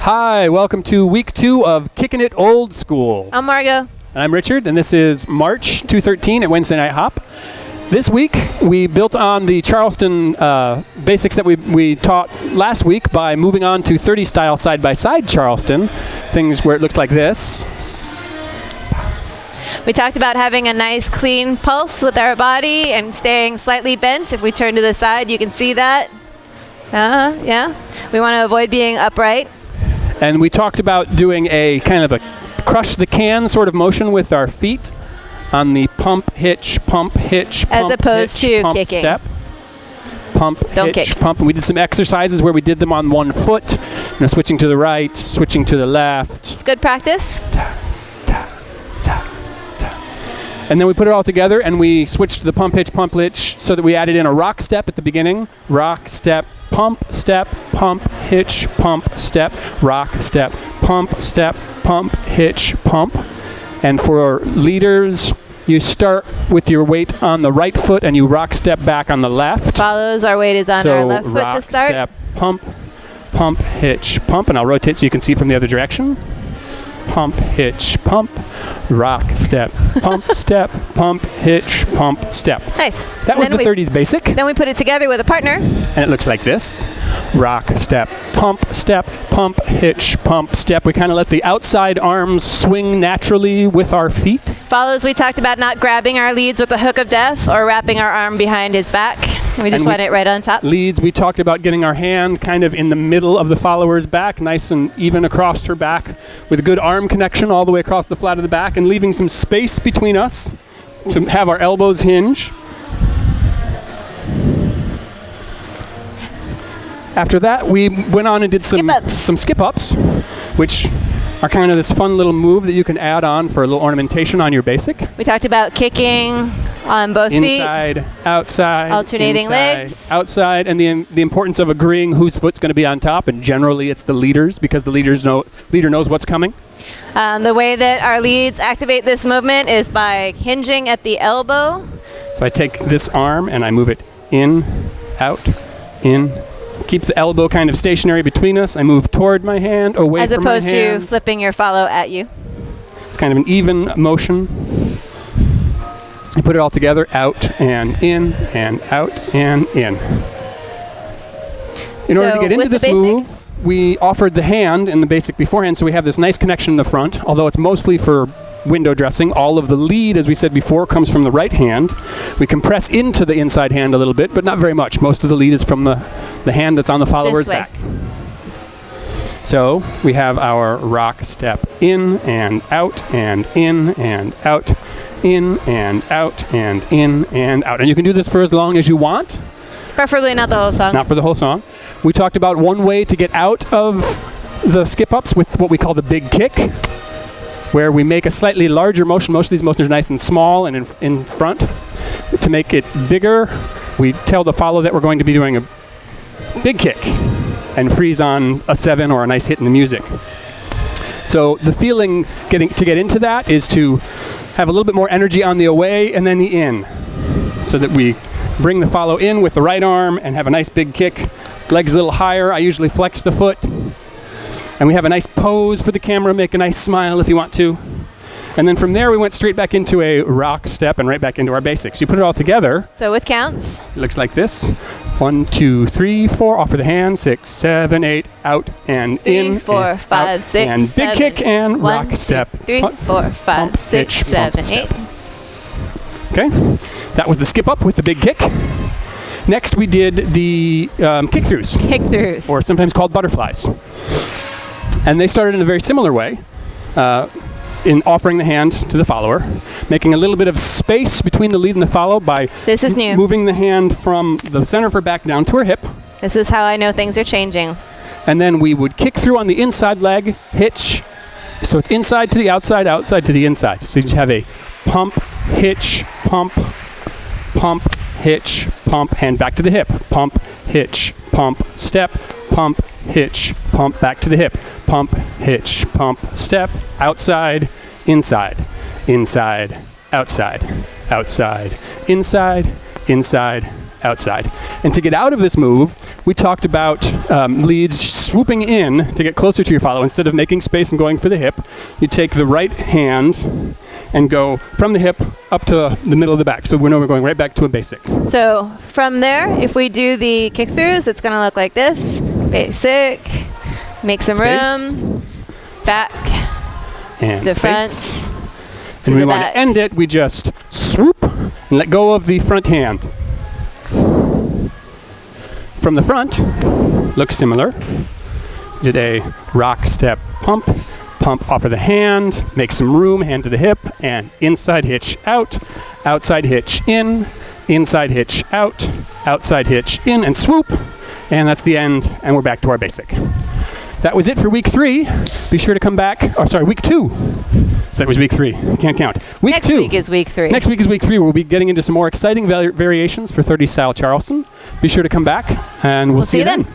Hi, welcome to week 2 of Kicking It Old School. I'm Margot. And I'm Richard, and this is March 213 at Wednesday Night Hop. This week, we built on the Charleston basics that we taught last week by moving on to 30 style side-by-side Charleston, things where it looks like this. We talked about having a nice clean pulse with our body and staying slightly bent. If we turn to the side, you can see that. Yeah. We want to avoid being upright. And we talked about doing a kind of a crush the can sort of motion with our feet on the pump, hitch, pump, hitch, pump, as opposed hitch, to pump, kicking. Step. Pump, Don't hitch, kick. pump. And we did some exercises where we did them on one foot, switching to the right, switching to the left. It's good practice. And then we put it all together and we switched to the pump, hitch, so that we added in a rock step at the beginning. Rock, step, pump, hitch, pump, step, rock, step, hitch, pump. And for leaders, you start with your weight on the right foot and you rock step back on the left. Follows, our weight is on our left foot to start. Step, pump, hitch, pump. And I'll rotate so you can see from the other direction. Pump, hitch, pump, rock, step, hitch, pump, step. Nice. That was the 30s basic. Then we put it together with a partner. And it looks like this. Rock, step, pump, hitch, pump, step. We kind of let the outside arms swing naturally with our feet. Follows, we talked about not grabbing our leads with the hook of death or wrapping our arm behind his back. We just want it right on top. Leads, we talked about getting our hand kind of in the middle of the follower's back, nice and even across her back, with a good arm connection all the way across the flat of the back, and leaving some space between us to have our elbows hinge. After that, we went on and did some skip-ups, which are kind of this fun little move that you can add on for a little ornamentation on your basic. We talked about kicking on both feet. Inside, outside, alternating inside, legs. outside, and the importance of agreeing whose foot's going to be on top, and generally it's the leader's because the leader knows what's coming. The way that our leads activate this movement is by hinging at the elbow. So I take this arm and I move it in, out, in. Keep the elbow kind of stationary between us. I move toward my hand, away as from my hand. As opposed to flipping your follow at you. It's kind of an even motion. You put it all together, out and in, and out and in. In order to get into this move, we offered the hand in the basic beforehand, so we have this nice connection in the front, although it's mostly for window dressing. All of the lead, as we said before, comes from the right hand. We compress into the inside hand a little bit, but not very much. Most of the lead is from the hand that's on the follower's back. So we have our rock step in and out and in and out, in and out and in and out. And you can do this for as long as you want. Preferably not the whole song. Not for the whole song. We talked about one way to get out of the skip-ups with what we call the big kick, where we make a slightly larger motion. Most of these motions are nice and small and in front. To make it bigger, we tell the follow that we're going to be doing a big kick and freeze on a 7 or a nice hit in the music. So the feeling to get into that is to have a little bit more energy on the away and then the in, so that we bring the follow in with the right arm and have a nice big kick. Legs a little higher. I usually flex the foot. And we have a nice pose for the camera, make a nice smile if you want to. And then from there, we went straight back into a rock step and right back into our basics. You put it all together. So with counts. It looks like this. 1, 2, 3, 4, off with the hand, 6, 7, 8, out and 3, in. 4, 5, 6, and big 7, kick and 1, rock step. 3, 4, 5, 6, 7, 8. Okay, that was the skip up with the big kick. Next, we did the kick-throughs. Kick-throughs. Or sometimes called butterflies. And they started in a very similar way, in offering the hand to the follower, making a little bit of space between the lead and the follow by moving the hand from the center of her back down to her hip. This is how I know things are changing. And then we would kick through on the inside leg, hitch. So it's inside to the outside, outside to the inside. So you have a pump, hitch, pump, hitch, pump, hand back to the hip. Pump, hitch, pump, step, pump, hitch, pump, back to the hip. Pump, hitch, pump, step, outside, inside, inside, outside, outside, inside, inside, outside. And to get out of this move, we talked about leads swooping in to get closer to your follow. Instead of making space and going for the hip, you take the right hand and go from the hip up to the middle of the back. So we know we're going right back to a basic. So from there, if we do the kick throughs, it's going to look like this. Basic. Make some Space. room. Back. And To the space. front. And to we the want back. to end it, we just swoop and let go of the front hand. From the front, looks similar. Did a rock, step, pump off of the hand, make some room, hand to the hip, and inside hitch out, outside hitch in, inside hitch out, outside hitch in, and swoop. And that's the end, and we're back to our basic. That was it for week 3. Be sure to come back. Oh, sorry, week 2. So that was week 3. Can't count. Week Next 2. week is week 3. Next week is week 3. We'll be getting into some more exciting variations for 30 style Charleston. Be sure to come back, and we'll see you then.